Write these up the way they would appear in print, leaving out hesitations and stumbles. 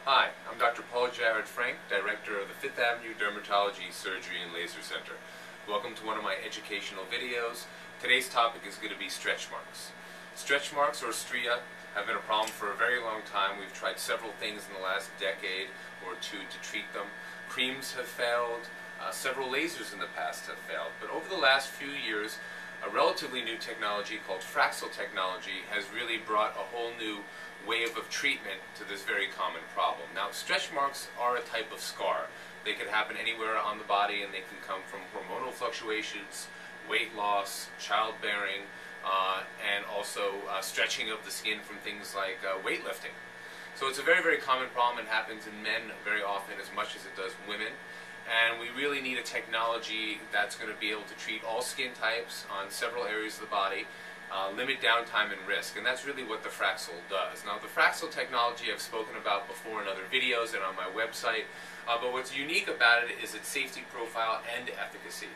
Hi, I'm Dr. Paul Jared Frank, Director of the Fifth Avenue Dermatology, Surgery and Laser Center. Welcome to one of my educational videos. Today's topic is going to be stretch marks. Stretch marks, or stria, have been a problem for a very long time. We've tried several things in the last decade or two to treat them. Creams have failed. Several lasers in the past have failed. But over the last few years, a relatively new technology called Fraxel technology has really brought a whole new wave of treatment to this very common problem. Now, stretch marks are a type of scar. They can happen anywhere on the body, and they can come from hormonal fluctuations, weight loss, childbearing, and also stretching of the skin from things like weightlifting. So it's a very, very common problem. It happens in men very often as much as it does women. And we really need a technology that's going to be able to treat all skin types on several areas of the body, limit downtime and risk, and that's really what the Fraxel does. Now, the Fraxel technology I've spoken about before in other videos and on my website, but what's unique about it is its safety profile and efficacy.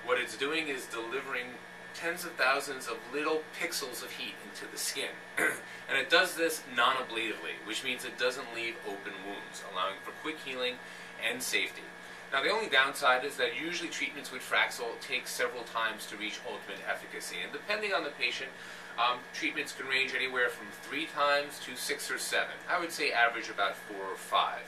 What it's doing is delivering tens of thousands of little pixels of heat into the skin. And it does this non-ablatively, which means it doesn't leave open wounds, allowing for quick healing and safety. Now, the only downside is that usually treatments with Fraxel take several times to reach ultimate efficacy. And depending on the patient, treatments can range anywhere from 3 times to 6 or 7. I would say average about 4 or 5.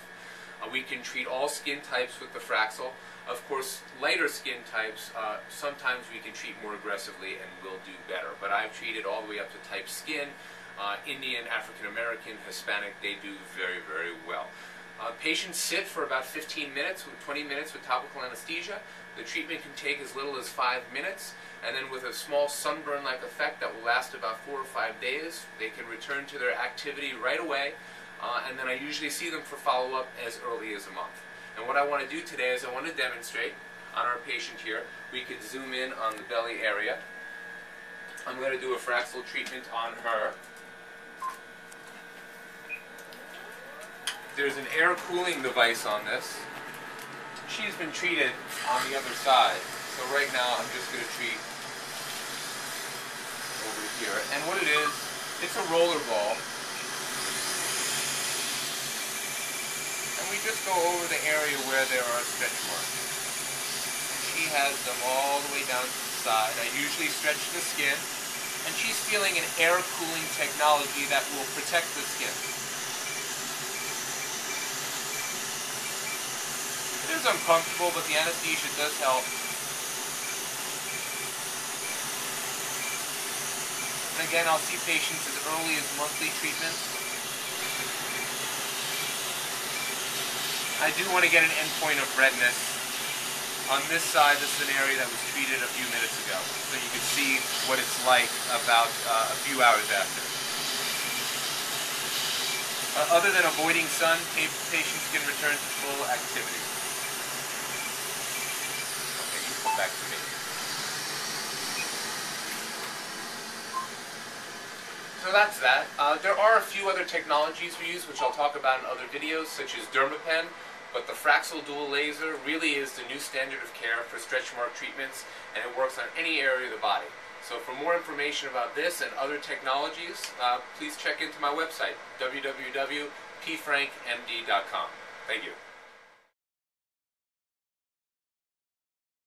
We can treat all skin types with the Fraxel. Of course, lighter skin types, sometimes we can treat more aggressively and will do better. But I've treated all the way up to type skin, Indian, African American, Hispanic. They do very, very well. Patients sit for about 15 minutes, 20 minutes with topical anesthesia. The treatment can take as little as 5 minutes, and then with a small sunburn-like effect that will last about 4 or 5 days, they can return to their activity right away, and then I usually see them for follow-up as early as a month. And what I want to do today is I want to demonstrate on our patient here. We could zoom in on the belly area. I'm going to do a Fraxel treatment on her. There's an air cooling device on this. She's been treated on the other side. So right now I'm just going to treat over here. And what it is, it's a roller ball. And we just go over the area where there are stretch marks. And she has them all the way down to the side. I usually stretch the skin. And she's feeling an air cooling technology that will protect the skin. It is uncomfortable, but the anesthesia does help. And again, I'll see patients as early as monthly treatments. I do want to get an endpoint of redness. On this side, this is an area that was treated a few minutes ago, so you can see what it's like about a few hours after. Other than avoiding sun, patients can return to full activity. Back to me. So that's that. There are a few other technologies we use, which I'll talk about in other videos, such as Dermapen, but the Fraxel dual laser really is the new standard of care for stretch mark treatments, and it works on any area of the body. So for more information about this and other technologies, please check into my website, www.pfrankmd.com. Thank you.